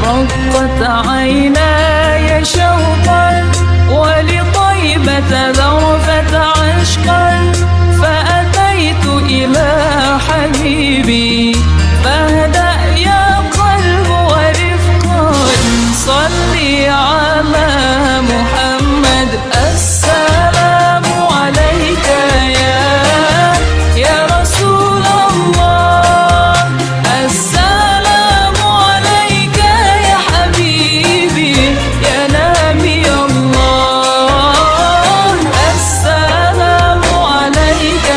رقت عيناي شوقا ولطيبة ذرفت عشقا فأتيت إلى حبيبي فاهدأ يا قلب ورفقا صلي على محمد السلام عليك يا رسول الله السلام عليك يا حبيبي يا نبي الله السلام عليك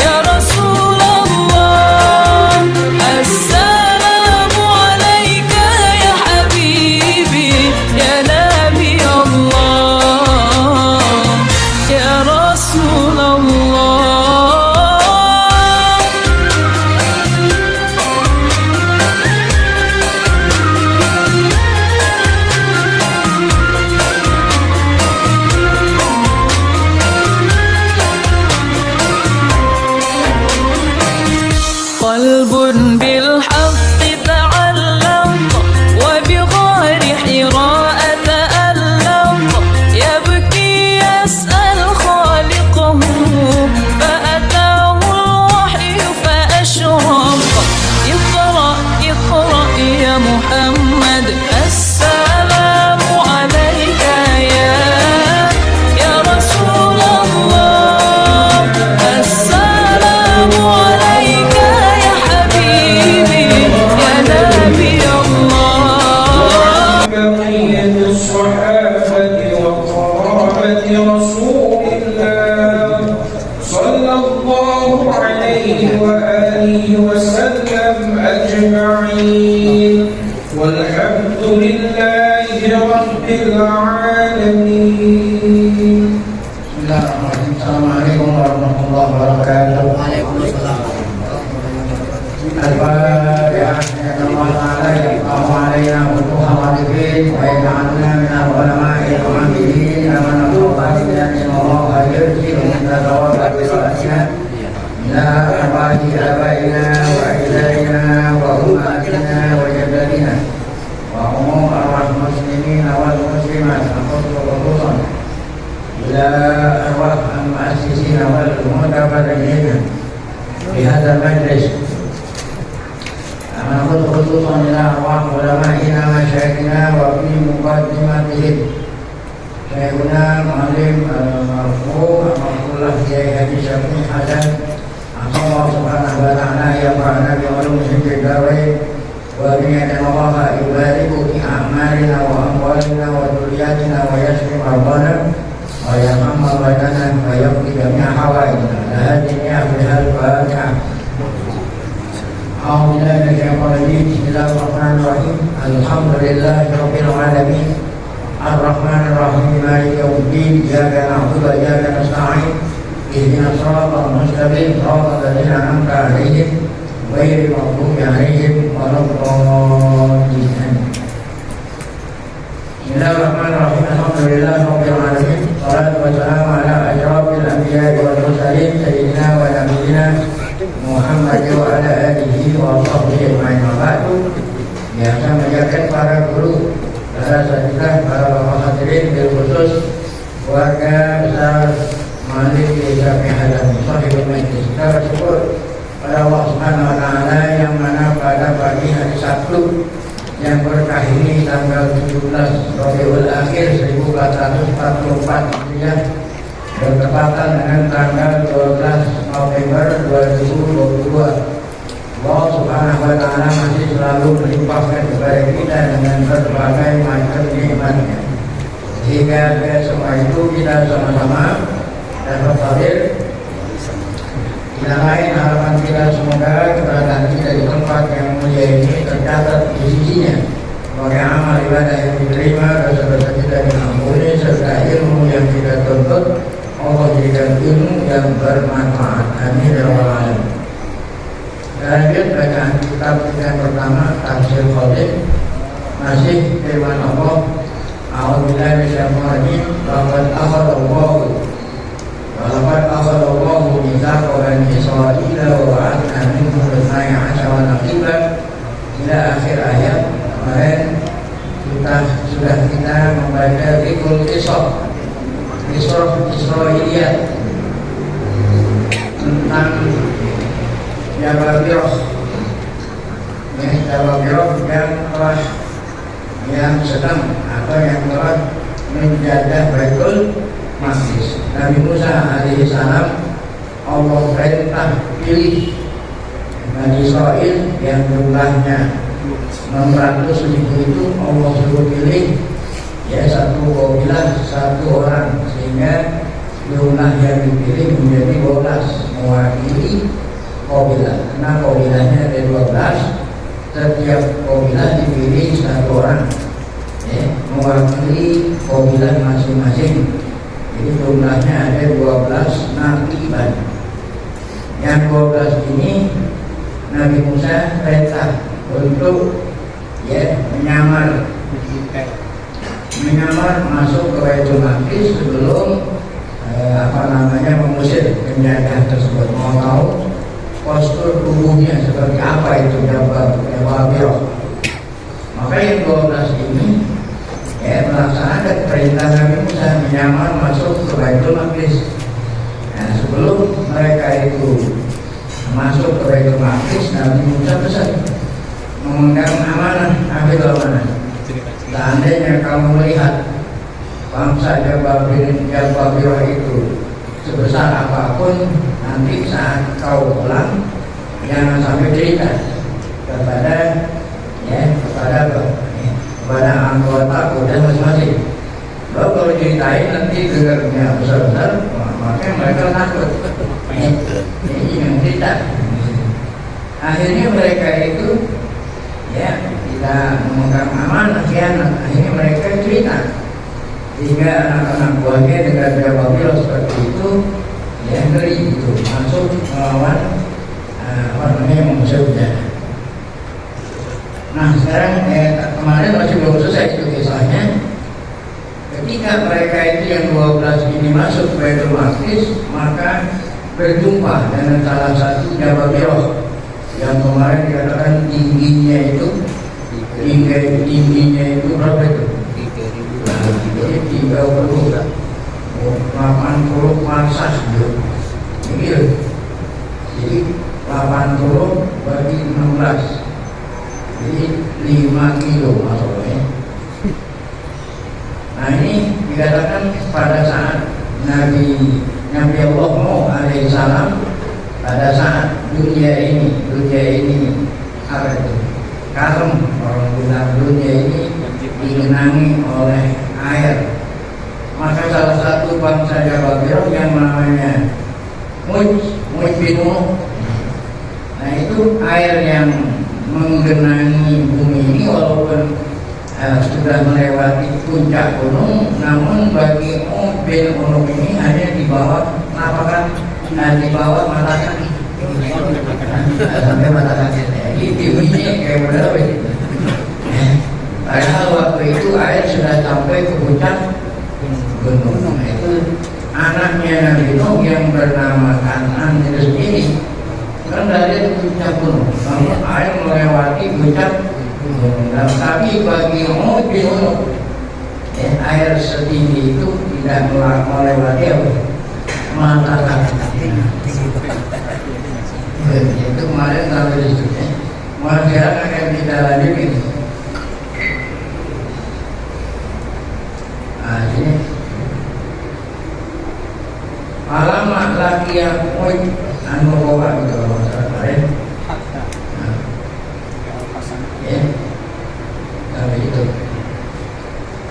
يا رسول الله السلام عليك يا حبيبي يا نبي الله يا رسول الله. قلب بالحق تعلق وبغار حراء تألق يبكي يسأل خالقه فأتاه الوحي فأشرق اقرأ اقرأ يا محمد السلام عليك يا رسول الله السلام عليك يا حبيبي يا نبي الله. بقية الصحابة وقرابة رسول الله صلى الله عليه وآله وسلم أجمعين والحمد لله رب العالمين. السلام عليكم ورحمة الله وبركاته. الفاتحة. الله تعالى يقام علينا وجوه الغالبين ويجعلنا من العلماء العاملين من الفقهاء الذين الله يرسل من ثواب برأسنا إلى أرواح آبائنا وأجدادنا وأمهاتنا وجداتنا وعموم أرواح المسلمين والمسلمات خصوصا إلى أرواح المؤسسين والمتبرعين بهذا المجلس. نقول خصوصا إلى أرواح علمائنا مشايخنا وفي مقدمتهم شيخنا معلم المرحوم الله Kiai Haji Syafi'i Hasan Allah subhanahu wa ta'ala yafa'ana bi'ulumihi fid dharain wa bi'anallahu yubariku fi a'malina wa amwalina wa dhurriyyatina wa yashfi mardana wa yarhamna badana wa yaqdi jami'a hawaijna la hadhihi al-fatiha. أعوذ بالله من الشيطان الرجيم بسم الله الرحمن الرحيم الحمد لله رب العالمين الرحمن الرحيم مالك يوم الدين إياك نعبد وإياك نستعين اهدنا الصراط المستقيم صراط الذين أنعمت عليهم غير المغضوب عليهم ولا الضالين. بسم الله الرحمن الرحيم الحمد لله رب العالمين والصلاة والسلام على أشرف الأنبياء والمرسلين سيدنا ونبينا Muhammad wa ala alihi wa sahbihi ajma'in wa ba'du. Biasa menjaga para guru, para asatidzah, para bapak hadirin, bil khusus warga besar Malik Desa Mihadan Sahibul Majlis. Kita bersyukur pada Allah Subhanahu wa taala yang mana pada pagi hari Sabtu yang berkah ini tanggal 17 Rabiul Akhir 1444 Hijriah bertepatan dengan tanggal 12 November 2022. Allah Subhanahu wa ta'ala masih selalu melimpahkan kepada kita dengan berbagai macam nikmatnya, sehingga semua itu kita sama-sama dapat hadir. Tidak lain harapan kita semoga keberadaan kita di tempat yang mulia ini tercatat di sisinya sebagai amal ibadah yang diterima, dosa-dosa kita diampuni, serta ilmu yang kita tuntut Allah jadikan ilmu yang bermanfaat. Amin ya rabbal alamin. Lanjut bacaan kitab kita yang pertama, Tafsir Khatib, masih firman Allah. A'udzubillahi minasyaitonir rajim. Laqad akhadallahu mitsaqan Israila wa ba'athna minhum 12 naqiban hingga akhir ayat. Kemarin sudah kita membaca Bikul Israiliyat tentang Jababiroh, ya, Jababiroh yang sedang atau yang telah menjajah Baitul Maqdis. Nabi Musa alaihissalam Allah perintah pilih Bani Israel yang jumlahnya 600.000 itu Allah suruh pilih ya satu kabilah satu orang, sehingga jumlah yang dipilih menjadi 12 mewakili kabilah. Karena kabilahnya ada 12, setiap kabilah dipilih satu orang ya, mewakili kabilah masing-masing. Jadi jumlahnya ada 12 naqiban. Yang 12 ini Nabi Musa perintah untuk ya menyamar masuk ke Baitul Maqdis sebelum mengusir penjajah tersebut. Mau tahu postur tubuhnya seperti apa itu Jababiroh. Maka yang 12 ini ya melaksanakan perintah Nabi Musa menyamar masuk ke Baitul Maqdis. Nah, sebelum mereka itu masuk ke Baitul Maqdis, Nabi Musa pesan mengundang amanah, ambil amanah. Seandainya kamu melihat bangsa Jababiroh itu sebesar apapun, nanti saat kau pulang jangan sampai cerita kepada anggota keluarga masing-masing. Kalau ceritain nanti dengarnya besar-besar, maka mereka takut. Ini yang cerita. Akhirnya mereka itu ya tidak memegang amanah, khianat. Akhirnya mereka cerita, sehingga anak-anak buahnya dengan Jababiroh seperti itu ya ngeri itu masuk melawan musuhnya. Nah sekarang kemarin masih belum selesai itu kisahnya. Ketika mereka itu yang 12 ini masuk ke Baitul Maqdis, maka berjumpa dengan salah satu Jababiroh yang kemarin dikatakan tingginya itu berapa itu? 80 marsah gitu. Jadi 80 bagi 16, jadi 5 kilo maksudnya. Nah ini dikatakan pada saat Nabi Allah Nuh alaihissalam, pada saat dunia ini apa itu? Kalem, orang bilang dunia ini digenangi oleh air. Maka salah satu bangsa Jababiroh yang namanya Muj bin Nuh. Nah itu air yang menggenangi bumi ini, walaupun sudah melewati puncak gunung, namun bagi Muj bin Nuh ini hanya di bawah napakan, di bawah mata kaki, sampai mata kaki. Jadi tingginya kayak berapa gitu. Padahal waktu itu air sudah sampai ke puncak gunung. Itu anaknya Nabi Nuh yang bernama Kan'an itu sendiri kan dari puncak gunung, namun air melewati puncak gunung. Tapi bagi Muj bin Nuh air setinggi itu tidak melewati mata kaki. Itu kemarin sampai di situ. Sekarang akan kita lanjutin. Nah ini alamat laki yang Muj bawa gitu kalau masalah kemarin. Ya, tapi itu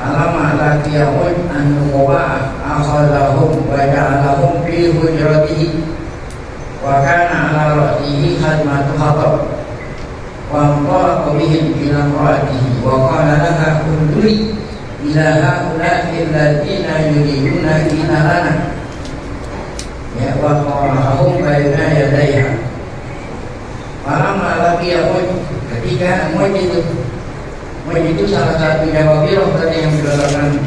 alamat laki yang Muj bawa akhadahum wa ja'alahum fi hujratihi wa kana ala ra'sihi khadmatu khatab wa qala bihim ila ra'sihi wa qala laha unduri ila haula'i alladziina yuriduna qitalana ya wa qarahum baina yadayha. Falamma laqiya Muj, ketika Muj itu salah satu Jababiroh tadi yang dikatakan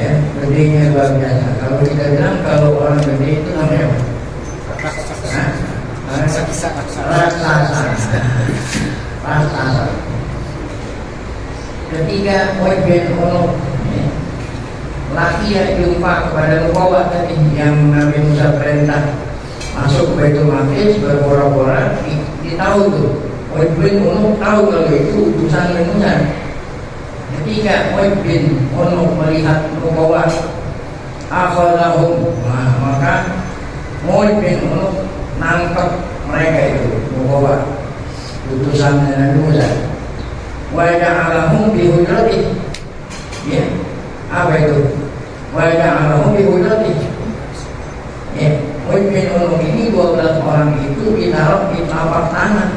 ya gedenya luar biasa. Kalau kita bilang kalau orang gede itu namanya apa? Raksasa. rasa. Ketika Mu'adh ono laki yang jumpa kepada Muqawqah tadi yang Nabi Musa perintah masuk ke Baitul Maqdis berpura-pura, ditahu tuh Mu'adh bin Unuf tahu kalau itu utusan Nabi Musa. Ketika Mu'adh bin Unuf melihat Muqawqah akhadahum, maka Mu'adh bin Unuf nangkap mereka itu Muqawqah utusan Nabi Musa. Wa ja'alahum bi hujratih, ya, apa itu? Wa ja'alahum bi hujratih, ya, Mu'adh bin Unuf ini 12 orang itu ditaruh di tapak tangan.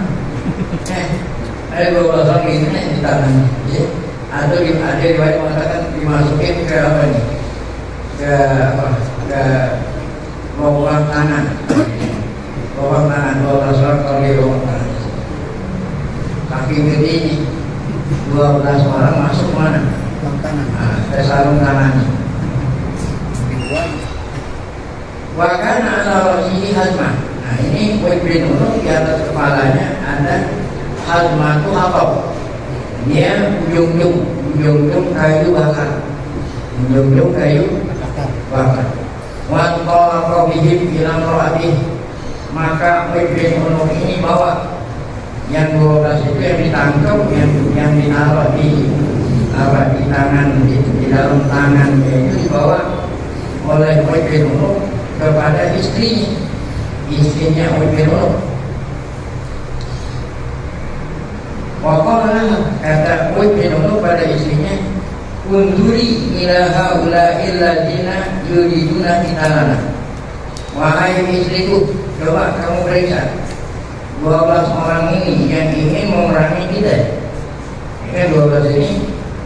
Ada 12 orang ini di tangan, ya. Atau ada riwayat mengatakan dimasukin ke apa nih? Ke lubang tangan. Lubang tangan 12 orang kalau di lubang tangan. Kaki gede ini 12 orang masuk mana? Ke sarung tangannya. Bahkan ala rasihi hazmah. Nah ini Mu'adh bin Unuf di atas kepalanya ada hazmah itu apa? Dia ujung-ujung kayu bakar. Ujung-ujung kayu bakar. Wa talaqa bihim ila imra'atih. Maka Mu'adh bin Unuf ini bawa yang 12 itu yang ditangkap, yang ditaruh di tangan, di dalam tangan itu dibawa oleh Mu'adh bin Unuf kepada istrinya Mu'adh bin Unuf. Waqala, kata Mu'adh bin Unuf pada istrinya, unduri ila haula'il ladzina yuriduna qitalana. Wahai istriku, coba kamu periksa 12 orang ini yang ingin memerangi kita. Ini 12 ini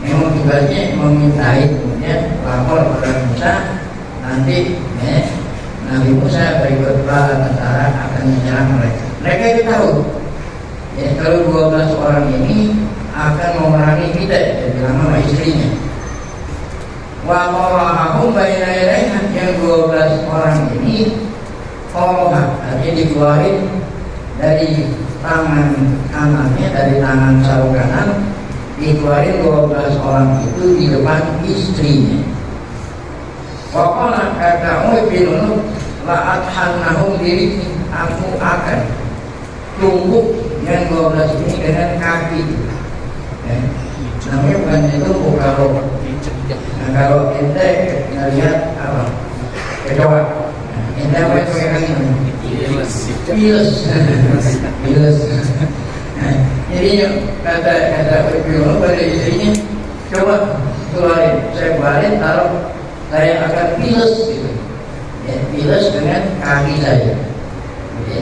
memang tugasnya memintai, kemudian lapor kepada Musa. Nanti Nabi Musa berikut tentara akan menyerang mereka. Mereka itu tahu, ya, kalau 12 orang ini akan memerangi kita, jadi nama istrinya. Wa qarahum baina yadayha, yang 12 orang ini artinya dikeluarin dari tangan kanannya, dari tangan sarung kanan, dikeluarin 12 orang itu di depan istrinya. Waqala, kata Mu'adh bin Unuf, la'adhannahum diri, aku akan tumbuk yang 12 ini dengan kaki. Namanya bukan itu kalau kalau ente lihat apa kecoa, ente apa itu pakai kaki? Piles. Jadi kata Mu'adh pada istrinya, coba keluarin, saya keluarin, taruh, saya akan piles gitu. Ya, piles dengan kaki saya. Ya.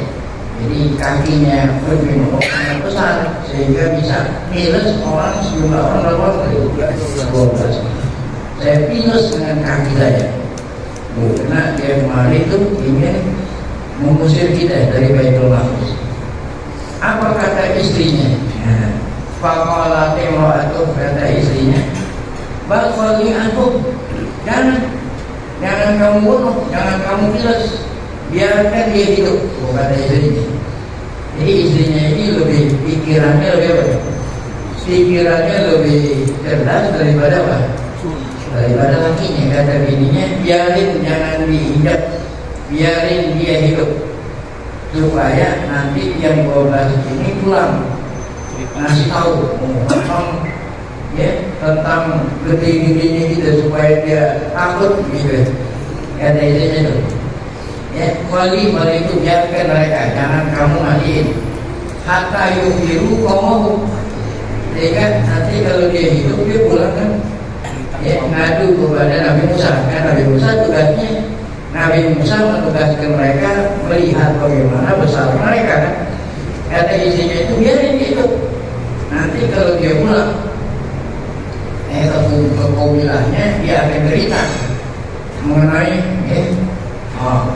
Jadi kakinya Mu'adh bin Unuf sangat besar sehingga bisa piles orang, sejumlah orang berapa? 12. Saya piles dengan kaki saya. Karena dia kemarin itu ingin mengusir kita dari Baitul Maqdis. Apa kata istrinya? Faqalat imra'atuh, kata istrinya, bal khali anhum, jangan kamu bunuh, jangan kamu pilas, biarkan dia hidup. Kata istrinya. Jadi istrinya ini pikirannya lebih cerdas daripada apa? Daripada lakinya. Kata bininya, biarin, jangan diinjak, biarin dia hidup, supaya nanti yang 12 ini pulang ngasih tahu tentang gede-gedenya kita supaya dia takut gitu. Kata istrinya itu, ya, wali itu biarkan mereka, jangan kamu mandiin hatta yuhiru qaumahu, sehingga nanti kalau dia hidup dia pulang kan, ya, ngadu kepada Nabi Musa. Kan Nabi Musa tugasnya, Nabi Musa menugaskan mereka melihat bagaimana besar mereka kan. Kata istrinya itu, biarin dia hidup, nanti kalau dia pulang ke kaumilahnya dia akan cerita mengenai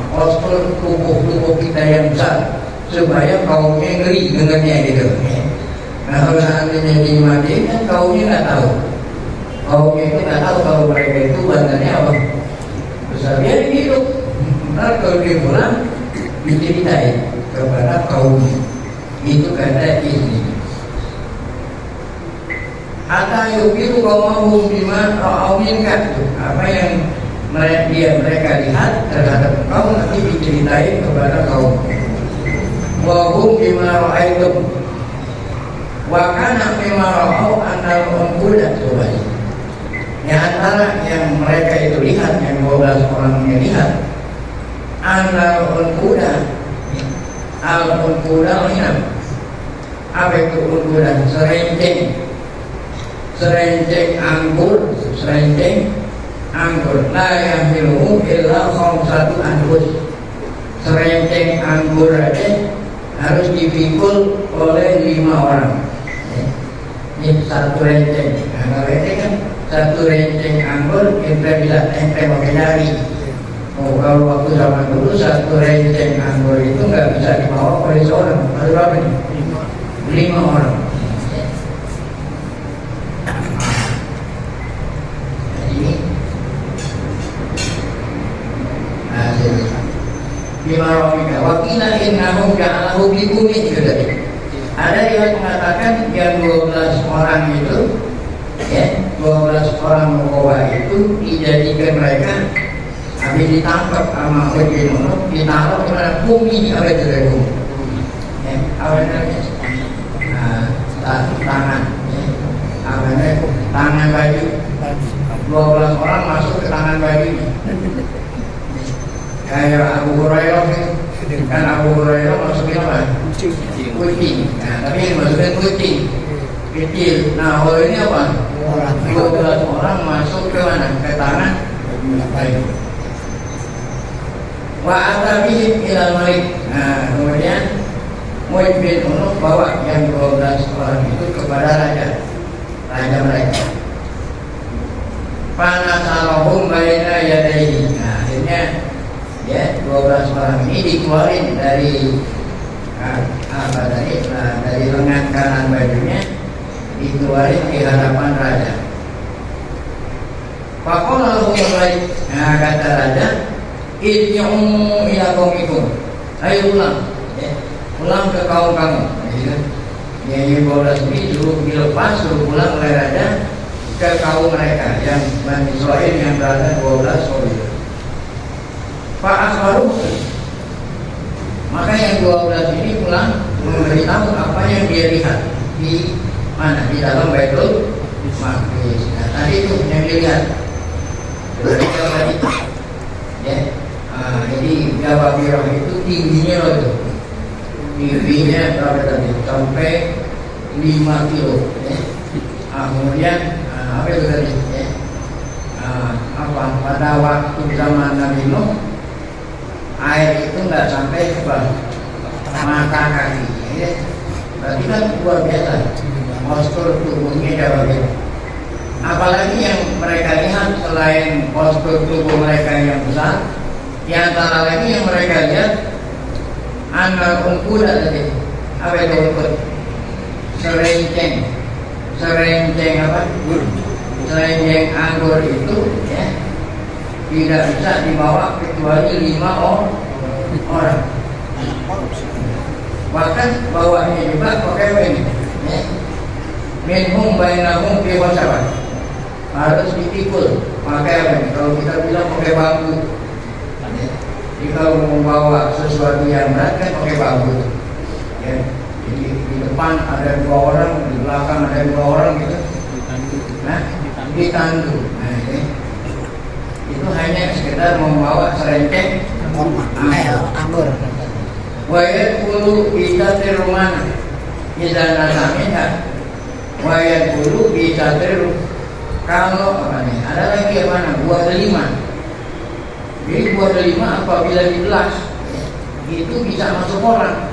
postur tubuh kita yang besar supaya kaumnya ngeri dengannya gitu. Nah kalau seandainya di Madinah kan kaumnya nggak tahu, kalau mereka itu badannya apa besar, biarin hidup. Ntar kalau dia pulang diceritain kepada kaumnya. Itu kata istri. Hatta yubiru qawmahum bima ra'au minka. Apa yang mereka lihat terhadap engkau nanti diceritain kepada kaum. Wa hum bima ra'aitum. Wa kana bima ra'au annal unquda tuwai. Di antara yang mereka itu lihat, yang 12 orang yang lihat, annal unquda. Al-unquda minam. Apa itu unquda? Serenceng anggur, la yahmiluhu illa khamsatu anfus. Serenceng anggur aja harus dipikul oleh 5 orang. Ini satu renceng. Nah, kalau ini kan satu renceng anggur kita bisa tempel pakai jari. Oh, kalau waktu zaman dulu satu renceng anggur itu nggak bisa dibawa oleh seorang. Ada berapa nih? 5 orang. Bima romika wakila innahum ja'alahu bikumi. Ada yang mengatakan yang 12 orang itu, ya, 12 orang Nukoba itu dijadikan mereka habis ditangkap sama Ibn Nur, ditaruh di mana? Bumi. Apa itu dari bumi? Ya, apa namanya? Tangan, ya. Apa namanya? Tangan baju. 12 orang masuk ke tangan baju. Kayak Abu Hurairah itu, kan Abu Hurairah masukin apa? Kucing. Nah, tapi masukin kucing kecil. Nah, kalau ini apa? 12 orang masuk ke mana? Ke tangan baju. Wa atabihim ilal malik. Nah, kemudian Mu'id bin Unuf bawa yang 12 orang itu kepada raja mereka. Panasalahum baina yadayhi. Nah, akhirnya ya 12 orang ini dikeluarin dari dari lengan kanan bajunya, dikeluarin di hadapan raja. Faqala lahum al-malik. Nah, kata raja, irji'u ila qaumikum. Ayo pulang, ya. Pulang ke kaum kamu. Yang 12 ini dilepas, suruh pulang oleh raja ke kaum mereka yang Bani Israil yang berada 12 orang. Pak Aswaru, maka yang 12 ini pulang memberitahu apa yang dia lihat di mana, di dalam Baitul Maqdis. Nah, tadi itu yang dilihat tadi, ya. Jadi Jababirah itu tingginya loh itu, tingginya berapa tadi? Sampai 5 kilo. Ya. Kemudian apa itu tadi? Ya. Pada waktu zaman Nabi Nuh, air itu nggak sampai ke mata kaki, ya. Berarti kan luar biasa postur tubuhnya Jababirah. Apalagi yang mereka lihat selain postur tubuh mereka yang besar, di antara lagi yang mereka lihat anak unquda tadi. Apa itu unqud? Serenceng apa? Serenceng anggur itu, ya, tidak bisa dibawa kecuali 5 orang. Bahkan bawahnya juga pakai ini, ya. Minhum bainahum fi wasawat. Harus dipikul. Pakai apa ini? Kalau kita bilang pakai bambu. Ya. Jadi kalau membawa sesuatu yang berat kan pakai bambu. Ya. Jadi di depan ada 2 orang, di belakang ada 2 orang gitu. Nah, ditandu. Nah, ya. Itu hanya sekedar membawa serenceng anggur. Wayat bulu bisa terumana, bisa nasamina. Wayat bulu bisa teru. Kalau apa nih? Ada lagi apa nih? Buah delima. Jadi buah delima apabila dibelas itu bisa masuk orang.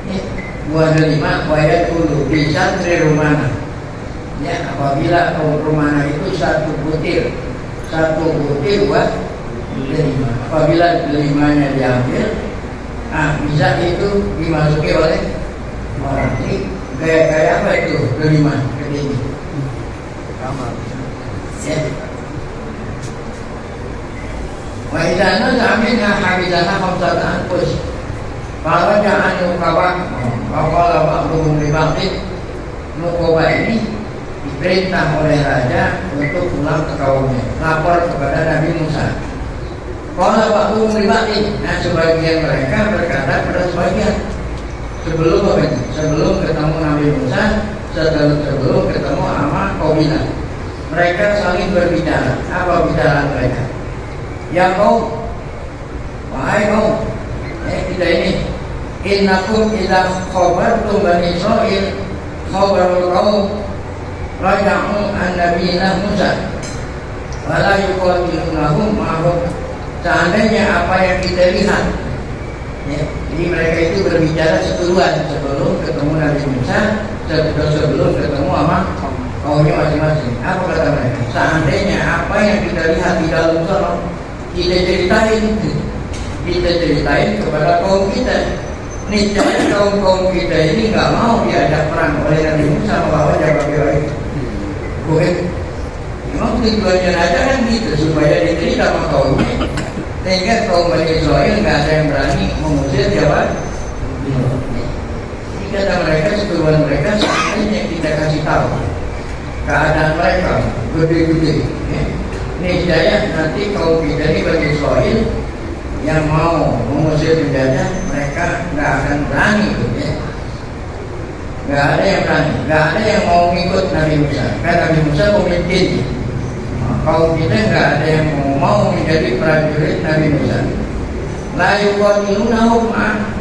Ya. Buah delima wayat bulu bisa terumana. Ya, apabila rumana itu 1 butir buah delima. Apabila delimanya diambil, bisa itu dimasuki oleh orang. Ini kayak apa itu delima ini? Kamar. Ya. Wa idana zamina habidana khamsata anfus. Kalau jangan Nukoba, kalau ba'dhum li ba'dhin, Nukoba ini diperintah oleh raja untuk pulang ke kaumnya, lapor kepada Nabi Musa. Kalau waktu melibatin, nah sebagian mereka berkata pada sebagian sebelum ketemu Nabi Musa, sebelum ketemu sama Qaumilah, mereka saling berbicara. Apa bicara mereka? Ya kaum, wahai kaum, kita ini, innakum idza khabartum bani Israil khabarul qaum raja'u an nabiyina Musa wala yuqatilunahum ma'hum. Seandainya apa yang kita lihat, jadi mereka itu berbicara seteruan sebelum ketemu Nabi Musa, sebelum ketemu sama kaumnya masing-masing. Apa kata mereka? Seandainya apa yang kita lihat di dalam sana kita ceritain kepada kaum kita, niscaya kaum kita ini nggak mau diajak perang oleh Nabi Musa membawa jawab-jawab itu. Bukan? Memang tujuannya aja kan gitu, supaya diterima sama kaumnya, sehingga kaum Bani Israil nggak ada yang berani mengusir jawab. Jadi kata mereka, setujuan mereka seandainya kita kasih tahu keadaan mereka gede-gede, niscaya nanti kaum kita ini Bani Israil yang mau mengusir penjajah, mereka nggak akan berani, nggak ada yang berani, nggak ada yang mau ngikut Nabi Musa. Karena Nabi Musa pemimpin, kaum kita nggak ada yang mau menjadi prajurit Nabi Musa. La yuqatilunahum,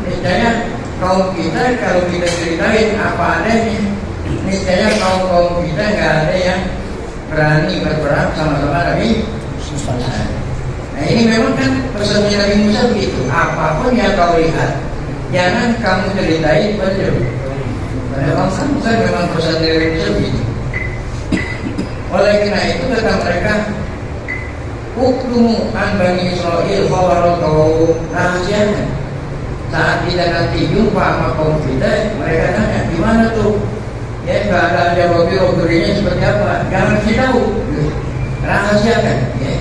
niscaya kaum kita kalau kita ceritain apa adanya, niscaya kaum kita nggak ada yang berani berperang sama-sama Nabi Musa. Nah ini memang kan pesannya Nabi Musa begitu. Apapun yang kau lihat, jangan kamu ceritain pada memang kan memang pesan Nabi Musa begitu. Oleh karena itu kata mereka, Uktumu an Bani Israil khabarul qaum, rahasiakan. Saat kita nanti jumpa sama kaum kita, mereka tanya, gimana tuh? Ya keadaan jawab biro-birinya seperti apa? Jangan kasih tahu, rahasiakan. Ya.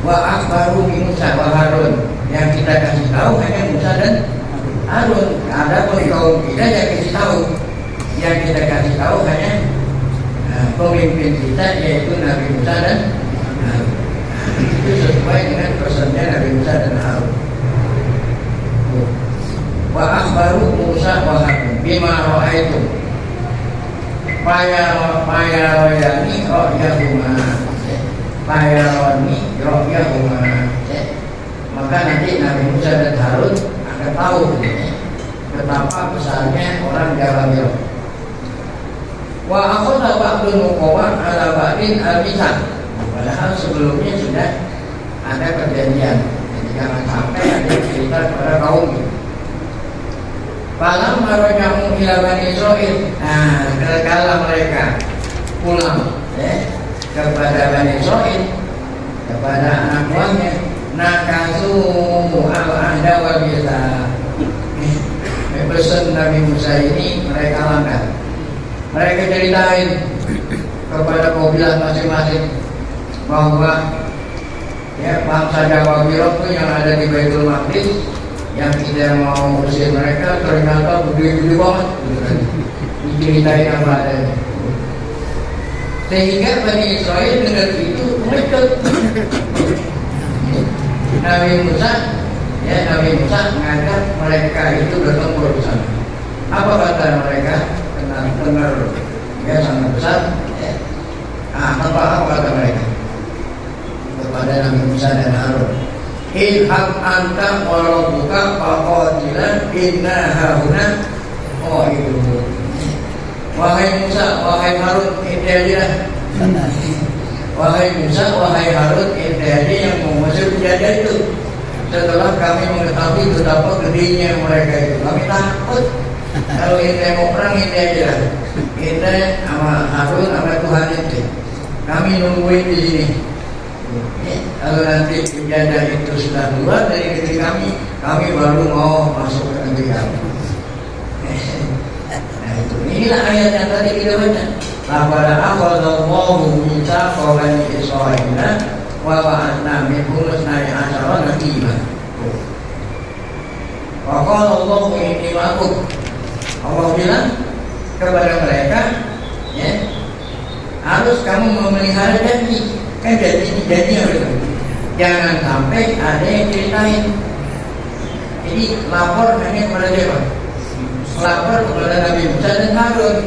Wa akhbaru Musa wa Harun, yang kita kasih tahu hanya Musa dan Harun. Ada pun kaum kita yang kasih tahu, yang kita kasih tahu hanya pemimpin kita, yaitu Nabi Musa dan Harun. Itu sesuai dengan pesannya Nabi Musa dan Harun. Wa akhbaru Musa wa Harun bima ra'aitu payaroni ro'yahuma, payaroni ro'yahuma. Maka nanti Nabi Musa dan Harun akan tahu betapa besarnya orang Jawa. Wa akhadha ba'dul muqawwam ala ba'din al-mithaq. Padahal sebelumnya sudah ada perjanjian. Jadi jangan sampai ada cerita kepada kaum. Falam maraja'u ila Bani Israil. Nah, ketika mereka pulang kepada Bani Israil, kepada anak buahnya, nakasu al-ahda wal mitsaq. Pesan Nabi Musa ini mereka langgar. Mereka ceritain kepada kabilah masing-masing bahwa bangsa Jawa Birok itu yang ada di Baitul Maqdis, yang kita mau usir mereka ternyata gede-gede banget. Diceritain apa adanya. Sehingga Bani Israil dengar itu ngikut Nabi Musa mengajak mereka itu bertempur di sana. Apa kata mereka? Benar, sangat besar. Apa kata mereka kepada Nabi Musa dan Harun? Ilham anta wa rabbuka faqatilan inna hauna qaidun. Wahai Musa, wahai Harun, ini aja. Wahai Musa, wahai Harun, ini aja yang mengusir penjajah itu. Setelah kami mengetahui betapa gedenya mereka itu, kami takut. Kalau ini mau perang, ini aja. Kita sama Harun sama Tuhan itu, kami nungguin di sini. Kalau nanti penjajah itu sudah keluar dari negeri kami baru mau masuk ke negeri kami. Nah itu, inilah ayat yang tadi kita baca. Laqad akhadallahu mitsaqa bani Israil wa ba'athna minhum 12 nabiyyan. Wa qala Allahu inni ma'akum. Allah bilang kepada mereka, ya. Harus kamu memelihara janji, kan janji harus. Jangan sampai ada yang ceritain. Jadi lapor hanya kepada siapa? Lapor kepada Nabi Musa dan Harun.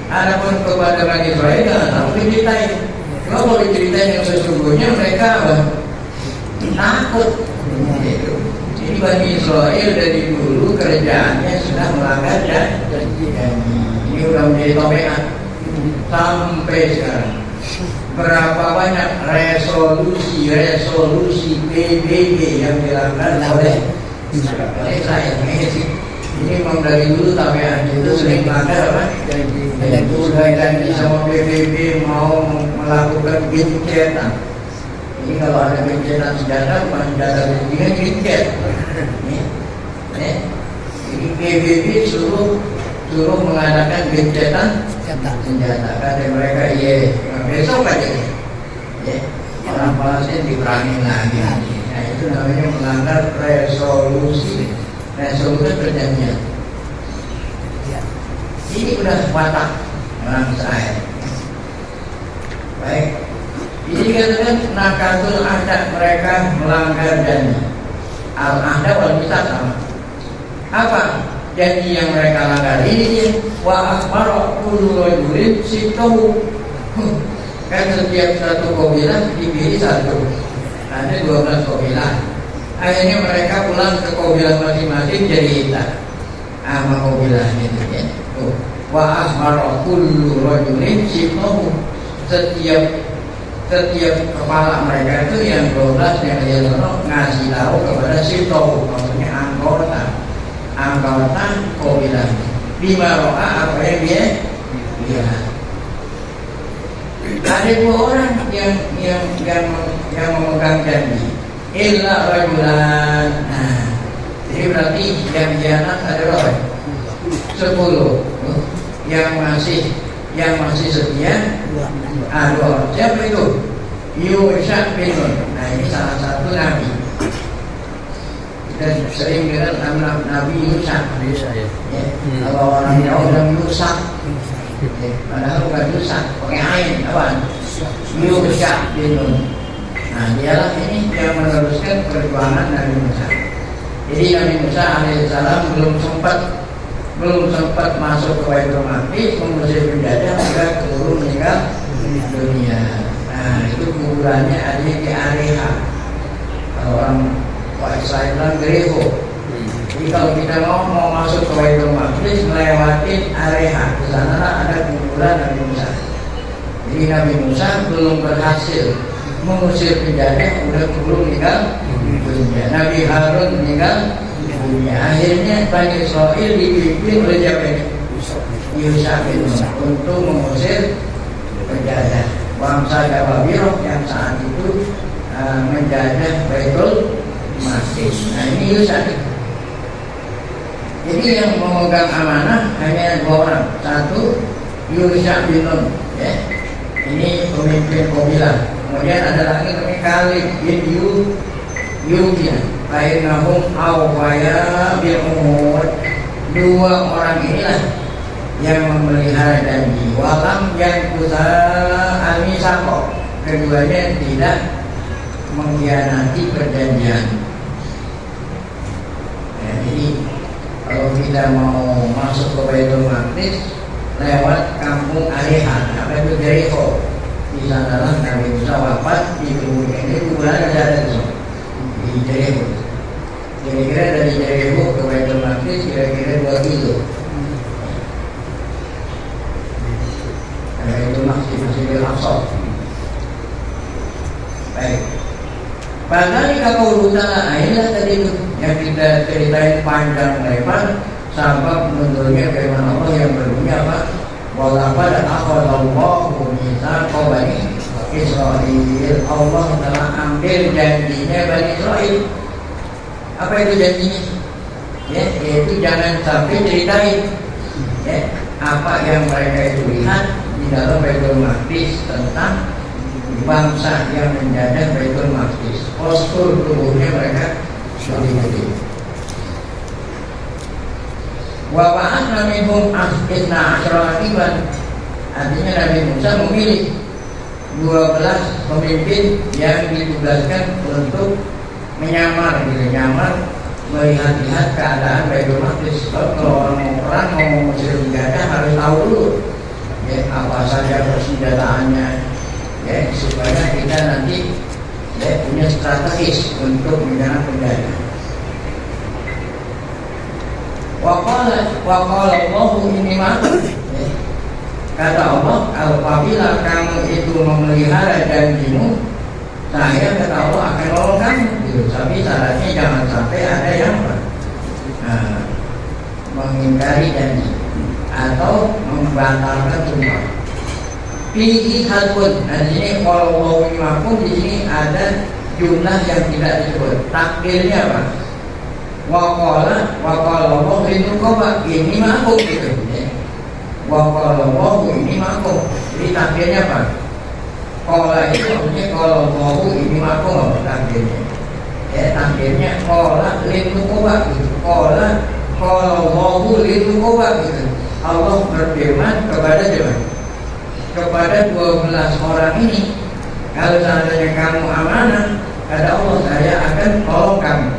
Adapun kepada Bani Israel jangan sampai diceritain. Kalau mau diceritain yang sesungguhnya mereka apa? Takut. Gitu. Jadi Bani Israel dari dulu kerjaannya sudah melanggar janji. Ini udah menjadi tobekan sampai sekarang. Berapa banyak resolusi PBB yang dilanggar oleh saya. Ini memang dari dulu tabiat itu sering melanggar apa? Jadi sudah janji sama PBB mau melakukan gencetan. Ini kalau ada gencetan senjata, bukan senjata dengan gencet. Jadi PBB suruh mengadakan gencetan senjata. Kata mereka, iya, besok aja ya. Orang Palestina diperangin lagi. Nah itu namanya melanggar resolusi perjanjian. Ini udah watak orang Israel. Baik. Ini dikatakan nakatul ahda, mereka melanggar janji. Al-ahda wal mitsaq sama. Apa janji yang mereka langgar? Ini dia wa akhbara kullu rajulin sitahu. Kan setiap satu kabilah dipilih satu. Ada 12 kabilah. Akhirnya mereka pulang ke kabilah masing-masing jadi kita. Sama kabilah itu ya. Wa akhbara kullu rajulin sitahu. Setiap kepala mereka itu yang 12 yang dia ngasih tahu kepada sitahu, maksudnya anggota kabilah. Bima ro'a apa yang dia lihat. Ada 2 orang yang memegang janji. Illa rajulan. Nah, jadi berarti yang hianat adalah 10. Yang masih setia 2 orang. Siapa itu? Yusha bin Nun. Nah ini salah satu nabi. Dan sering dengar nama Nabi Yusha. Ya. Kalau orang Jawa bilang Yusha. Padahal bukan Yusha, pakai ain apa? Yusha bin Nun. Nah dialah ini yang meneruskan perjuangan Nabi Musa. Jadi Nabi Musa alaihissalam belum sempat masuk ke Baitul Maqdis mengusir penjajah, maka keburu meninggal dunia. Nah itu kuburannya ada di Areha. Kalau orang Israel bilang Gereho. Jadi kalau kita mau masuk ke Baitul Maqdis melewati Areha, di sana ada kuburan Nabi Musa. Jadi Nabi Musa belum berhasil mengusir penjajah, udah keburu meninggal dunia. Nabi Harun meninggal dunia. Akhirnya Bani Israel dipimpin oleh siapa ini? Yusha bin Nun untuk mengusir penjajah bangsa Babilonia yang saat itu menjajah Baitul Maqdis. Nah ini Yusha. Jadi yang memegang amanah hanya 2 orang. Satu Yusha bin Nun, ya. Ini pemimpin kabilah. Kemudian ada lagi namanya Khalid bin Yudya. Bainahum awwaya bil umur. 2 orang inilah yang memelihara janji. Walam yang kusa al-misaqah. Keduanya tidak mengkhianati perjanjian. Ya, jadi kalau kita mau masuk ke Baitul Maqdis lewat kampung Areha, apa itu Jericho. Di sanalah Nabi Musa wafat di kuburan. Ini kuburan ada di Jericho. Kira-kira dari Jericho ke Baitul Maqdis kira-kira 2 kilo. Baitul Maqdis Masjidil Aqsa. Baik. Padahal kalau utara inilah tadi itu yang kita ceritain panjang lebar sampai menurutnya firman Allah yang berbunyi apa? Walaqad akhadallahu mitsaqal Bani Israil. Allah telah ambil janjinya Bani Israil. Apa itu janjinya? Ya, yaitu jangan sampai ceritain ya, apa yang mereka itu lihat di dalam Baitul Maqdis tentang bangsa yang menjajah Baitul Maqdis. Postur tubuhnya mereka gede-gede. Wa ba'athna minhum 12 raqiban. Artinya Nabi Musa memilih 12 pemimpin yang ditugaskan untuk menyamar, melihat-lihat keadaan Baitul Maqdis. Kalau orang mau perang, mau mengusir penjajah harus tahu dulu ya, apa saja persenjataannya ya, supaya kita nanti ya, punya strategis untuk menyerang penjajah. Waqala Allahu inni ma'akum. Kata Allah, apabila kamu itu memelihara janjimu, saya kata Allah akan nolong kamu. Gitu. Tapi syaratnya jangan sampai ada yang mengingkari janji atau membatalkan sumpah. Fihi hadun. Nah di sini kalau mau ma'akum, di sini ada jumlah yang tidak disebut. Takdirnya apa? Waqala Allah itu koba ini ma'akum gitu. Waqala Allah ini ma'akum. Jadi takdirnya apa? Qala itu maksudnya kalau mau ini ma'akum apa takdirnya? Ya takdirnya qala litu koba gitu. Qala mau litu koba gitu. Allah berfirman kepada siapa? Kepada 12 orang ini, kalau seandainya kamu amanah, kata Allah saya akan tolong kamu.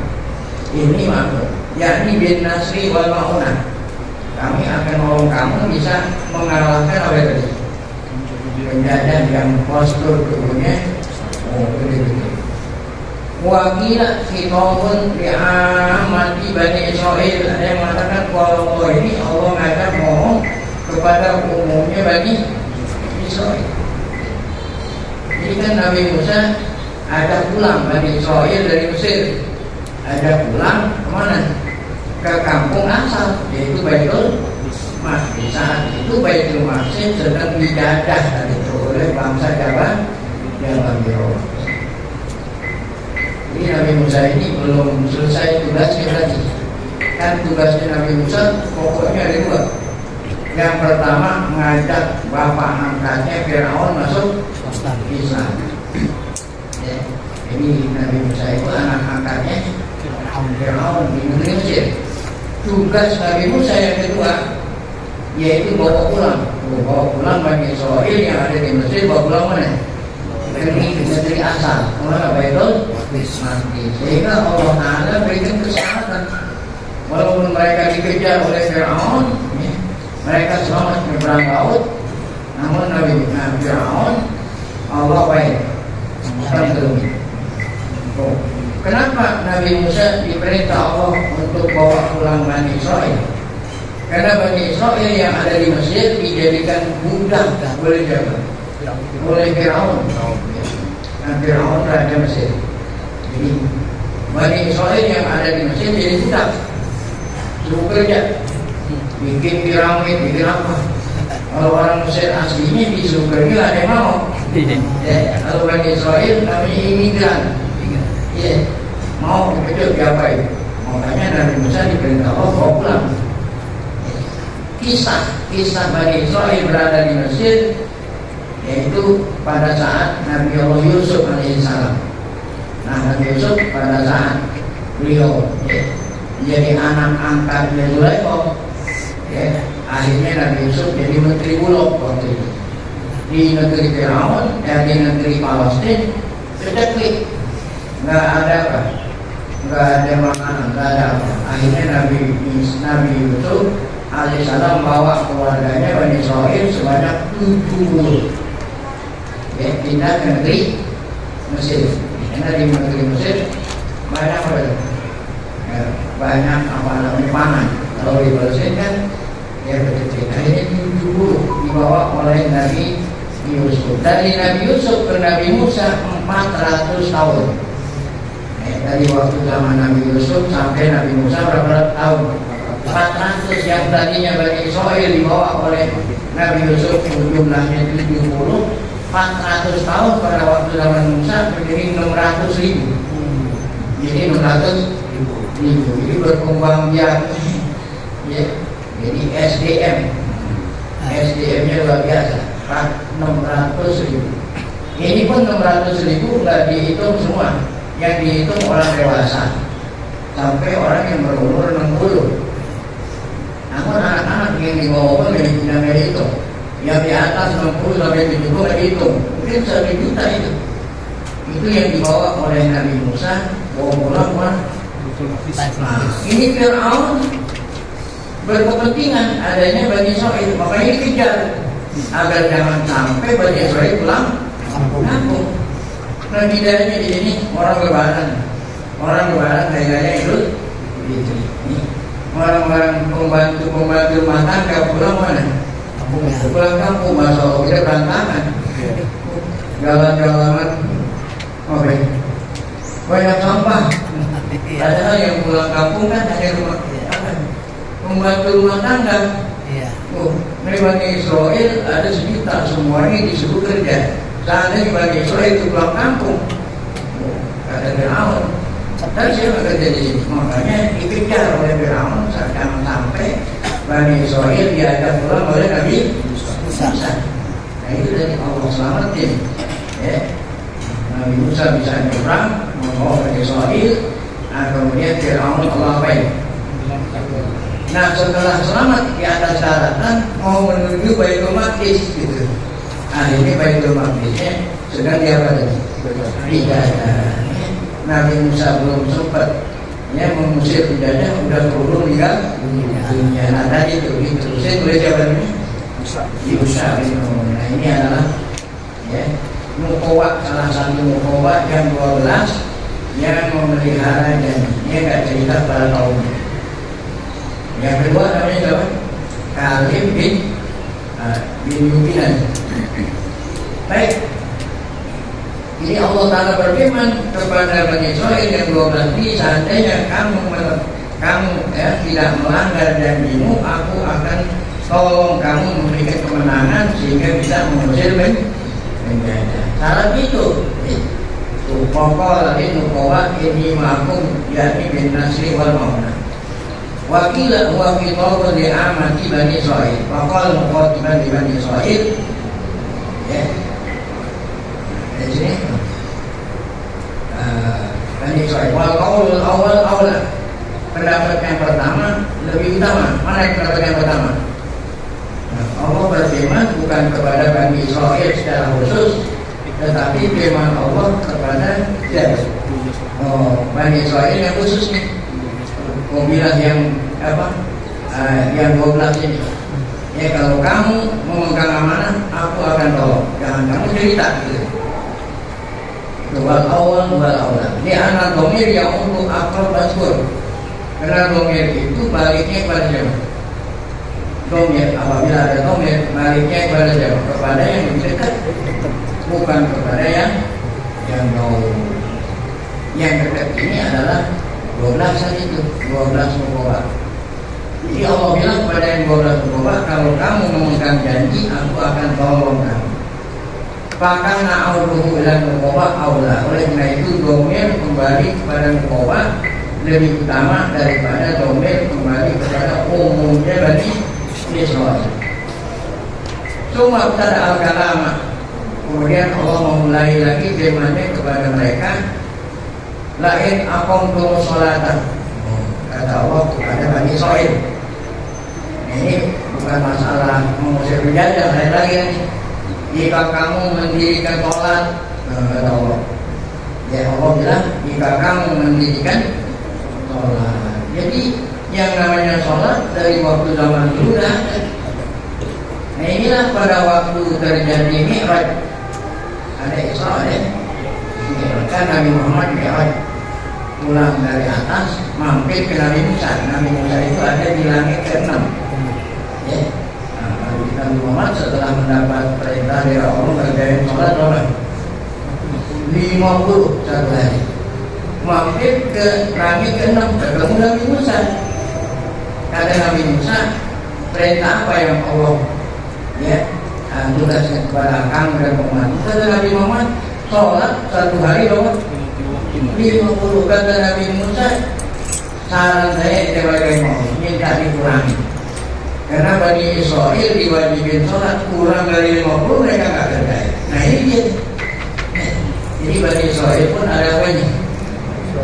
Ini maksud, yakni bin nasri wal ma'unah. Kami akan nolong kamu bisa mengalahkan apa tadi? Penjajah yang postur tubuhnya gede-gede. Wakila khitobun li'amati Bani Israel. Ada yang mengatakan kalau Allah ini Allah ngajak ngomong kepada umumnya Bani Israel. Ini kan Nabi Musa ada pulang Bani Israel dari Mesir, ada pulang kemana? Ke kampung asal, yaitu Baitul Maqdis. Saat itu Baitul Maqdis sedang dijajah oleh bangsa Jawa Biro. Jadi Nabi Musa ini belum selesai tugasnya tadi. Kan tugasnya Nabi Musa pokoknya ada 2. Yang pertama mengajak bapak angkatnya Firaun masuk Islam. Ya. Jadi Nabi Musa itu anak angkatnya Firaun di negeri Mesir. Tugas Nabi Musa yang kedua yaitu bawa pulang Bani Israel yang ada di Mesir, bawa pulang mana? Negeri asal, kemana? Baitul Maqdis. Sehingga Allah Ta'ala berikan keselamatan. Walaupun mereka dikejar oleh Firaun, mereka selamat menyeberang laut, namun Nabi Firaun Allah baik. Kenapa Nabi Musa diperintah Allah untuk bawa pulang Bani Israel? Karena Bani Israel yang ada di Mesir dijadikan budak oleh siapa? Oleh Firaun. Nah, Firaun raja Mesir. Jadi Bani Israel yang ada di Mesir jadi budak, suruh kerja, bikin piramid, bikin apa. Kalau orang Mesir aslinya disuruh kerja ada yang mau. Ya, kalau Bani Israel namanya imigran. Ya, mau begitu diapain? Makanya Nabi Musa diperintah Allah bawa pulang. Kisah Bani Israel berada di Mesir yaitu pada saat Nabi Allah Yusuf alaihissalam. Nah, Nabi Yusuf pada saat beliau jadi anak angkatnya Zulaikha, akhirnya Nabi Yusuf jadi menteri Bulog waktu itu di negeri Firaun, di negeri Palestina, sedeklik. Nggak ada apa, nggak ada makanan, nggak ada apa. Akhirnya Nabi Yusuf alaihissalam bawa keluarganya Bani Israel sebanyak 70, pindah ke negeri Mesir. Karena di negeri Mesir banyak apa? Banyak apa namanya pangan. Kalau di Palestina kan kecil. Akhirnya 70 dibawa oleh Nabi Yusuf. Dari Nabi Yusuf ke Nabi Musa 400 tahun. Dari waktu zaman Nabi Yusuf sampai Nabi Musa berapa tahun? 400. Yang tadinya Bani Israel dibawa oleh Nabi Yusuf jumlahnya 70, 400 tahun pada waktu zaman Musa menjadi 600.000. Jadi 600.000. Jadi berkembang biak. Ya. Jadi SDM-nya luar biasa. 600.000. Ini pun 600.000 nggak dihitung semua. Yang dihitung orang dewasa sampai orang yang berumur 60. Namun anak-anak yang dibawa pun tidak itu. yang di atas 60 sampai 70 hitung, mungkin 1 juta itu. Itu yang dibawa oleh Nabi Musa, bawa pulang. Nah, ini Fir'aun berkepentingan adanya Bani Israil, makanya dikejar agar jangan sampai Bani Israil pulang kampung. Nah, bedanya di sini orang lebaran kayaknya Idul Fitri. Orang-orang pembantu rumah tangga pulang mana? Pulang kampung, Masya Allah, kita berantakan. Jalan-jalan, banyak sampah. Padahal yang pulang kampung kan hanya pembantu rumah tangga. Bani Israel ada sejuta, semuanya disuruh kerja. Seandainya Bani Israel itu pulang kampung, kata Fir'aun, tapi siapa kerja di sini? Makanya dikejar oleh Fir'aun jangan sampai Bani Israel diajak pulang oleh Nabi Musa. Nah, itu dari Allah selamatin. Ya. Nabi Musa bisa nyebrang membawa Bani Israel. Nah, kemudian Fir'aun Allah baik. Nah, setelah selamat di atas daratan mau menuju Baitul Maqdis gitu. Nah, ini Baitul Maqdisnya sedang diapa tadi? Dijajah. Nabi Musa belum sempat mengusir penjajah, udah turun meninggal dunia. Nah, tadi itu diterusin oleh siapa ini? Musa. Nah, ini adalah Nukowa, salah satu Nukowa yang 12 yang memelihara janjinya, nggak cerita pada kaumnya. Yang kedua namanya siapa? Kalib bin Yubinan. Baik. Jadi Allah Ta'ala berfirman kepada Bani Israil yang 12 ini, seandainya kamu tidak melanggar janjimu, aku akan tolong kamu memberikan kemenangan sehingga bisa mengusir penjajah. Syarat itu pokok lagi nukowa ini makum yakni bin Nasri wal Mauna. Wakilah wakil di amati Bani Israil. Pokok nukotiban di Bani Israil. Ya. Di sini Bani Israil. Wal awal. Pendapat yang pertama lebih utama. Mana yang pendapat yang pertama? Allah berfirman bukan kepada Bani Israil secara khusus, tetapi firman Allah kepada Bani Israil yang khusus nih. Mobilah yang yang 12 ini. Ya, kalau kamu memegang amanah, aku akan tolong. Jangan kamu cerita gitu. Wal awal. Ini anak domir yang untuk akrab baskur. Karena domir itu baliknya kepada siapa? Domir, apabila ada domir, baliknya kepada siapa? Kepada yang lebih dekat, bukan kepada yang jauh. Yang dekat ini adalah 12 tadi itu, 12 Nukowa. Jadi Allah bilang kepada yang 12 Nukowa, kalau kamu memegang janji, aku akan tolong kamu. Bahkan na'auduhu ila Nukowa aula. Oleh karena itu domir kembali kepada Nukowa lebih utama daripada domir kembali kepada umumnya Bani Israil. Cuma pada al-kalama. Kemudian Allah memulai lagi firman-Nya kepada mereka, lain aqamtum sholata. Kata Allah kepada Bani Israil. Ini bukan masalah mengusir penjajah, lain lagi nih. Jika kamu mendirikan sholat, kata Allah. Ya Allah bilang, jika kamu mendirikan sholat. Jadi yang namanya sholat dari waktu zaman dulu dah ada. Nah, inilah pada waktu terjadi Mi'raj, ada Isra ya. Kan Nabi Muhammad Mi'raj pulang dari atas mampir ke Nabi Musa. Nabi Musa itu ada di langit ke-6. Ya. Nah, Nabi Muhammad setelah mendapat perintah dari Allah kerjain sholat berapa? 50 satu hari. Mampir ke langit ke-6 ketemu Nabi Musa. Kata Nabi Musa, perintah apa yang Allah tugaskan kepada kamu dan umat? Kata Nabi Muhammad, sholat satu hari berapa? 50. Kata Nabi Musa, saran saya sebagai mau minta dikurangi. Karena Bani Israil diwajibin sholat kurang dari 50 mereka nggak kerjain. Nah ini dia. Jadi Bani Israil pun ada banyak.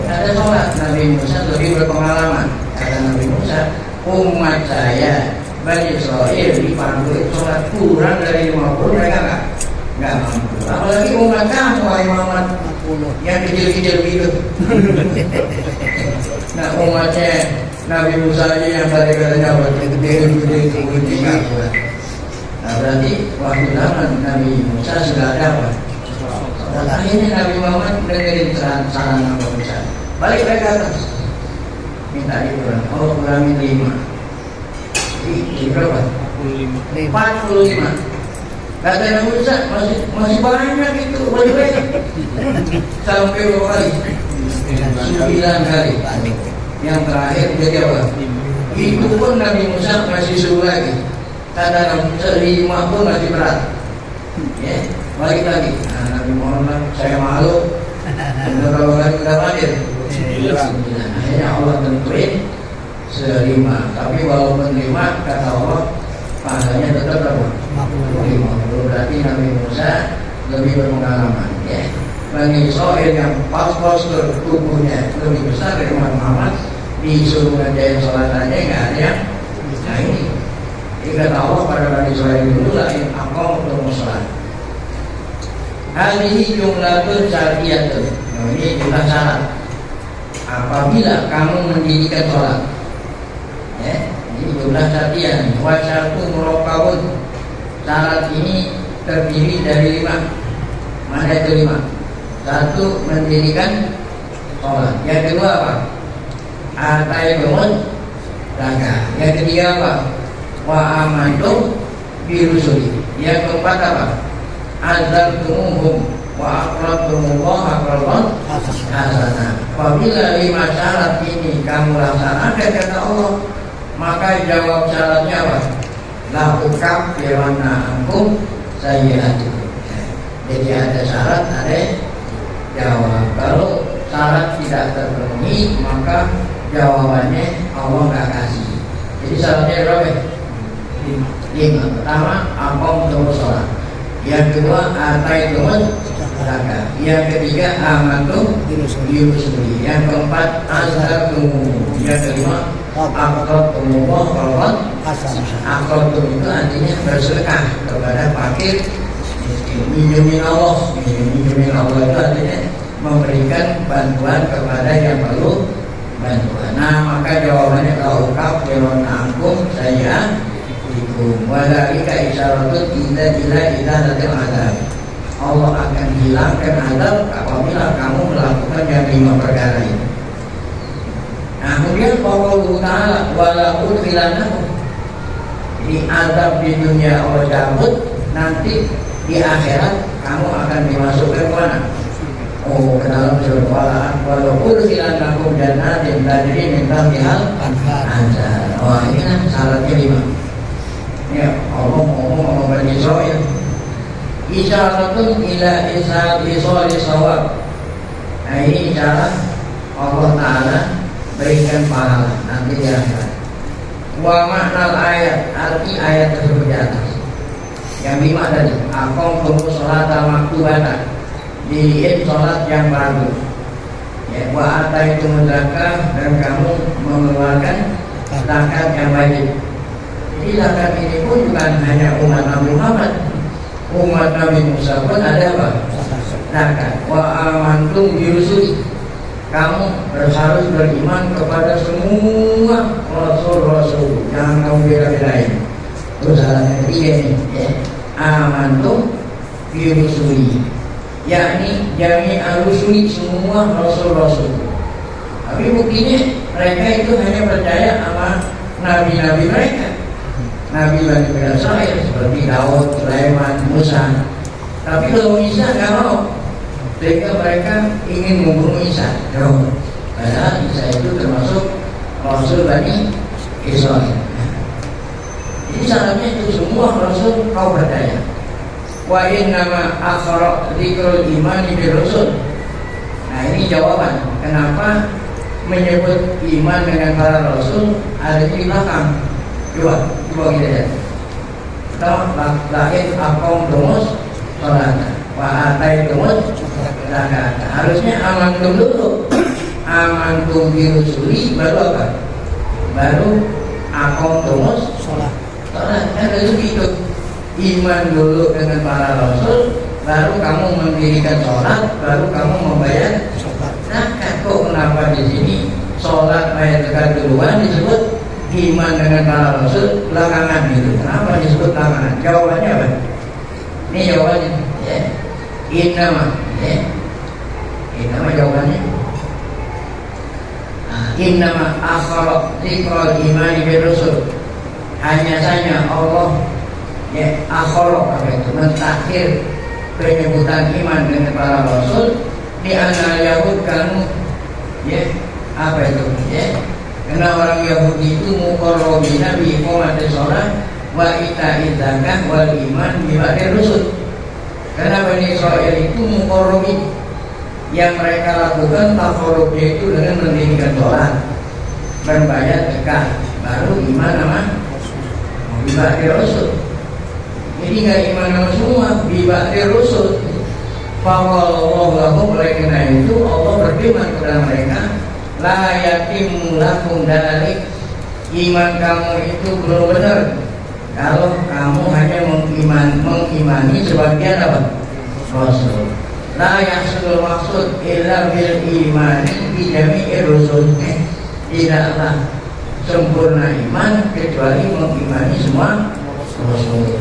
Ada sholat. Nabi Musa lebih berpengalaman. Kata Nabi Musa, umat saya Bani Israel dipandu sholat kurang dari 50 mereka nggak mampu. Apalagi umat kamu, wahai Muhammad, yang kecil-kecil gitu. Nah umatnya Nabi Musa aja yang tadi katanya gede-gede nggak kuat. Nah berarti waktu zaman Nabi Musa sudah ada apa? Dan akhirnya Nabi Muhammad dengerin saran Nabi Musa. Balik ke atas, minta dikurang. Allah kurangi 5. Jadi berapa? 45. Kata Nabi Musa masih banyak itu, boleh sampai berapa kali? 9 kali. Yang terakhir jadi apa? Itu pun Nabi Musa masih suruh lagi. Kata Nabi Musa 5 pun masih berat. Ya, balik lagi. Nah, Nabi Muhammad saya malu. Berapa kali kita hadir? 9. Akhirnya Allah tentuin 5. Tapi walaupun 5 kata Allah pahalanya tetap berapa? 50. Berarti Nabi Musa lebih berpengalaman. Ya. Bani Israel yang postur tubuhnya lebih besar dari Umat Muhammad disuruh ngerjain sholat aja nggak ada yang. Nah ini kata Allah pada Bani Israel dulu lah yang aku untuk sholat. Hal ini jumlah syariat. Nah, ini jumlah syarat. Apabila kamu mendirikan sholat, ya, ini jumlah syariat. Wasyaratu murokabun. Syarat ini terdiri dari 5. Mana itu 5? 1. Mendirikan sholat. Yang kedua apa? Ataimun zakat. Yang ketiga apa? Wa amantum birusuli. Yang keempat apa? Azartumuhum wa aqradtumullaha qardan hasanah. Apabila 5 syarat ini kamu laksanakan kata Allah, maka jawab syaratnya apa? La ukaffiranna ankum sayyi'atikum. Jadi ada syarat, ada jawab. Kalau syarat tidak terpenuhi, maka jawabannya Allah nggak kasih. Jadi syaratnya berapa? 5. Pertama, akom terus sholat. Yang kedua, ataitumul zakat. Yang ketiga, amantum birusuli. Yang keempat, azhartum. Yang kelima, aqradtumullah qardan hasanah. Aqradtum itu artinya bersedekah kepada fakir. Minjemin Allah itu artinya memberikan bantuan kepada yang perlu bantuan. Nah maka jawabannya kalau kafirun ankum saya ikum wadalika isyaratun ila natil adab. Allah akan hilangkan adab apabila kamu melakukan yang 5 perkara ini. Nah kemudian Allah Ta'ala walaupun hilangkan ini adab di dunia Allah cabut, nanti di akhirat kamu akan dimasukkan ke mana? Oh, ke dalam surga. Walaupun silanakum jannatin tajri min tahtiha al-anhar. Wah, ini kan syaratnya 5. Ya, Allah ngomong sama Bani Israil. Isyaratun ila isali sawab. Nah, ini isyarat Allah Ta'ala berikan pahala nanti di akhirat. Wa makna ayat, arti ayat tersebut di atas. Yang 5 tadi, akom tunggu sholat maktubatan, dilihat sholat yang baru. Ya, wa atai itu zakat dan kamu mengeluarkan zakat yang wajib. Jadi zakat ini pun bukan hanya umat Nabi Muhammad, umat Nabi Musa pun ada apa? Zakat. Wa amantum birusuli. Kamu harus beriman kepada semua rasul-rasul, jangan kamu beda-bedain. Terus syaratnya ketiga ini, ya. Amantum birusuli, yakni jami al-rusuli, semua rasul-rasul. Tapi buktinya mereka itu hanya percaya sama nabi-nabi mereka, nabi Bani Israil seperti Daud, Sulaiman, Musa. Tapi kalau Isa nggak mau, sehingga mereka ingin membunuh Isa. Padahal Isa itu termasuk rasul Bani Israil. Jadi syaratnya itu semua rasul kau percaya. Wa innama akhara dzikrul imani bil rusul. Nah ini jawaban kenapa menyebut iman dengan para rasul ada di belakang. Coba kita lihat. Lahir akom domus sholat wa atai domus zakat. Harusnya amantum dulu. Amantum birusuli baru apa? Baru akom domus sholat. Sholat kan harus gitu. Iman dulu dengan para rasul, baru kamu mendirikan sholat, baru kamu membayar zakat. Kok kenapa di sini sholat bayar zakat duluan disebut iman dengan para rasul belakangan gitu? Kenapa disebut belakangan? Jawabannya apa? Ini jawabannya. Ya. Innama, ya. Innama jawabannya. Innama akhara dzikrul imani bir rusul. Hanya saja Allah ya akhara apa itu mentakhir penyebutan iman dengan para rasul di antara Yahud kamu ya apa itu ya karena orang Yahudi itu muqarrabina bi iqamati shalah wa ita'iz zakah wal iman bi ba'dir rusul. Karena Bani Israil itu muqarrabin yang mereka lakukan tafarrubnya itu dengan mendirikan sholat, membayar zakat, baru iman sama bi ba'dir rusul. Jadi nggak iman sama semua bi ba'dir rusul. Fawallahu lahum, oleh karena itu Allah berfirman kepada mereka, la yatimmu lakum dalik, iman kamu itu belum benar kalau kamu hanya mengimani sebagian apa? Rasul. La yahsul maksud illa bil imani bi jami'ir rusul. Tidaklah sempurna iman kecuali mengimani semua rasul.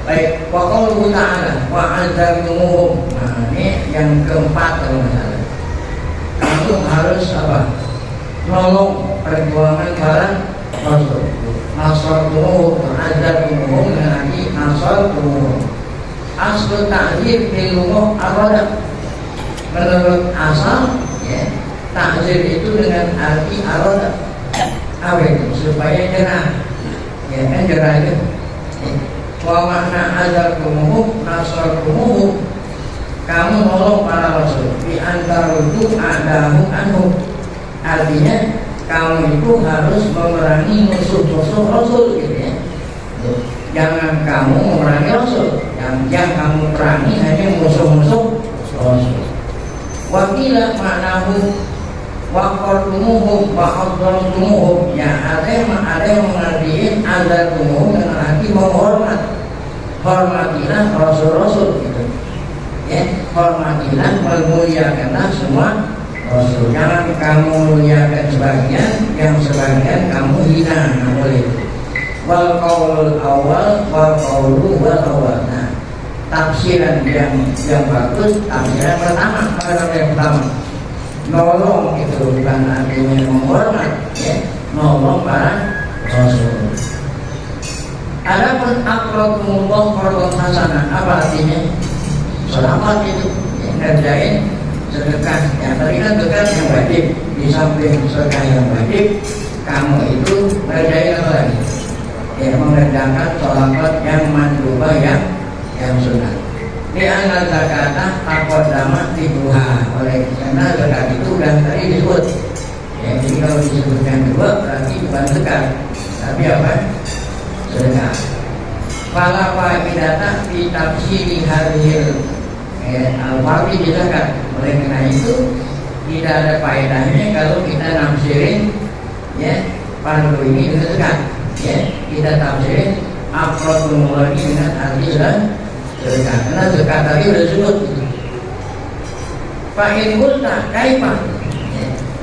Baik, wa qauluhu ta'ala wa 'azzamuhum. Nah, ini yang keempat kalau masalah. Kamu harus apa? Nolong perjuangan para rasul. Nasratuhum, azzamuhum, lagi nasratuhum. Asal ta'zir di lughah arada. Menurut asal ya, ta'zir itu dengan arti arada. Apa itu? Supaya jerah. Ya kan jerah itu. Wa makna azzamuhum nasratuhum, kamu nolong para rasul di antara itu adahu anhu. Artinya kamu itu harus memerangi musuh-musuh rasul gitu ya. Jangan kamu memerangi rasul, yang kamu perangi hanya musuh-musuh rasul. Wakila maknahu waqartumuhum wa hadrantumuhum, ya ada yang mengartikan azzamuhum dengan arti menghormat. Hormatilah rasul-rasul gitu. Ya, hormatilah, memuliakanlah semua rasul. Jangan kamu muliakan sebagian, yang sebagian kamu hina, nggak boleh. Wal qaulul awal wal qaulu wal awal. Nah, tafsiran yang bagus, tafsiran pertama, yang pertama. Nolong itu bukan artinya menghormat, ya, nolong para rasul. Adapun aqratumullah qardhan hasanah, apa artinya? Selamat itu ya, ngerjain sedekah. Yang tadi kan sedekah yang wajib, di samping sedekah yang wajib, kamu itu ngerjain apa lagi? Ya, mengerjakan sholawat yang mandubah yang sunnah. Di anak zakatah taqaddama tiduha, oleh karena zakat itu sudah tadi disebut. Ya, jadi kalau disebutkan dua berarti bukan zakat, tapi apa? Sedekah. Fala fa'idata fi tafsiri hadhil al-fardi di zakat. Oleh karena itu tidak ada faedahnya kalau kita nafsirin ya fardu ini dengan zakat. Ya, kita tafsirin aqratul lagi dengan arti sedekah. Karena zakat tadi sudah disebut. Fa'in qulta kaifa,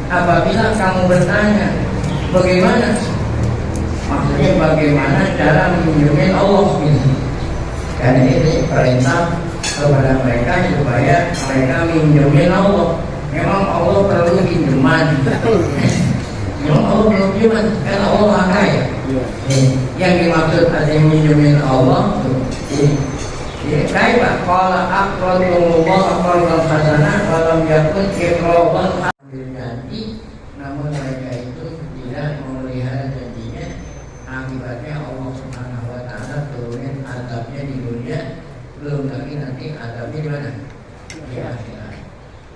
apabila kamu bertanya bagaimana, maksudnya bagaimana cara mengunjungi Allah gitu. Karena ini perintah kepada mereka supaya mereka mengunjungi Allah. Memang Allah perlu pinjaman. Memang Allah perlu pinjaman karena Allah Maha Kaya. Yang dimaksud ada yang mengunjungi Allah kaifa qala aqradullah aqradan hasanah wa lam yakun iqradan janji, namun mereka itu tidak memelihara janjinya. Akibatnya Allah Subhanahu wa taala turunin azabnya di dunia, belum lagi nanti azabnya di mana? Di akhirat.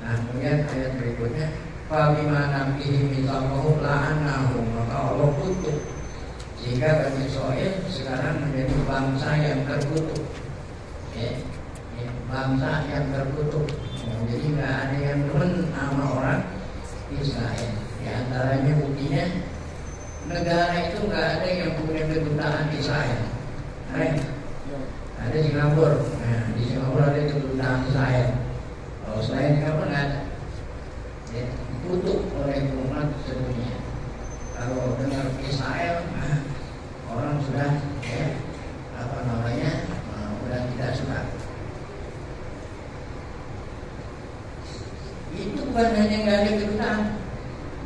Nah, kemudian ayat berikutnya fa bima nabihi mitsaqahu la'annahum, maka Allah kutuk sehingga Bani Israil sekarang menjadi bangsa yang terkutuk. Bangsa yang terkutuk. Jadi nggak ada yang demen sama orang Israel. Di antaranya buktinya negara itu nggak ada yang punya kedutaan Israel. Ada Singapura. Nah, di Singapura ada kedutaan Israel. Kalau selain Singapura nggak ada. Ya, dikutuk oleh umat sedunia. Kalau dengar Israel, orang sudah sudah tidak suka. Itu bukan hanya nggak ada kedutaan.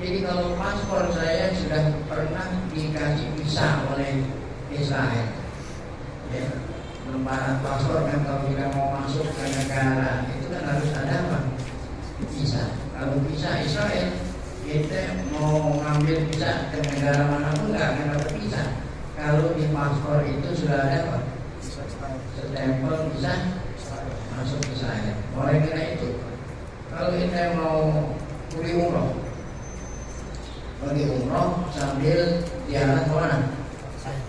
Jadi kalau paspor saya sudah pernah dikasih visa oleh Israel, ya, lembaran paspor kan kalau kita mau masuk ke negara itu kan harus ada apa? Visa. Kalau visa Israel, kita mau ngambil visa ke negara manapun nggak akan dapat visa. Kalau di paspor itu sudah ada apa? Stempel bisa masuk ke Israel. Oleh karena itu, kalau kita mau pergi umroh sambil ziarah ke mana?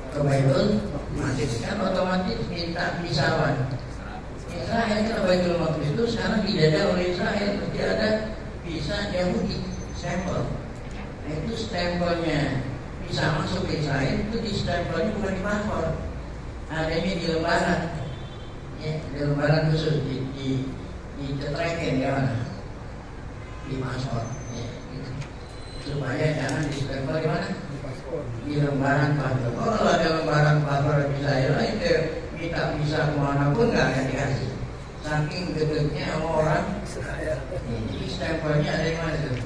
Ke Baitul Maqdis, kan otomatis minta visawan. Israel kan Baitul Maqdis itu sekarang dijajah oleh Israel, mesti ada visa Yahudi, stempel. Nah, itu stempelnya bisa masuk ke Israel itu di stempelnya bukan di paspor, adanya di lembaran. Ya, di lembaran khusus dicetrekin ya mana? Di paspor. Ya, gitu. Supaya jangan di stempel di mana? Di lembaran paspor. Kalau ada lembaran paspor bisa itu minta visa kemana pun nggak akan dikasih. Saking gedegnya sama orang. Ya, jadi stempelnya ada di mana tuh?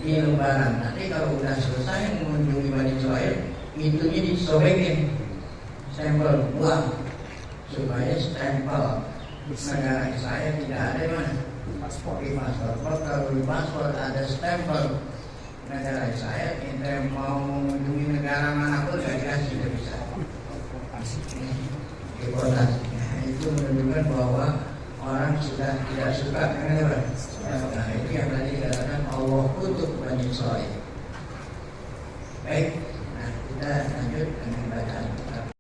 Di lembaran. Nanti kalau udah selesai mengunjungi Bani Israel, itunya disobekin stempel buang supaya stempel negara Israel tidak ada di mana? Di paspor. Kalau di paspor ada stempel negara Israel, kita mau mengunjungi negara manapun nggak dikasih, tidak bisa. Deportasi. Nah, itu menunjukkan bahwa orang sudah tidak suka dengan apa? Nah, itu yang tadi dikatakan Allah kutuk Bani Israel. Baik, nah kita lanjut.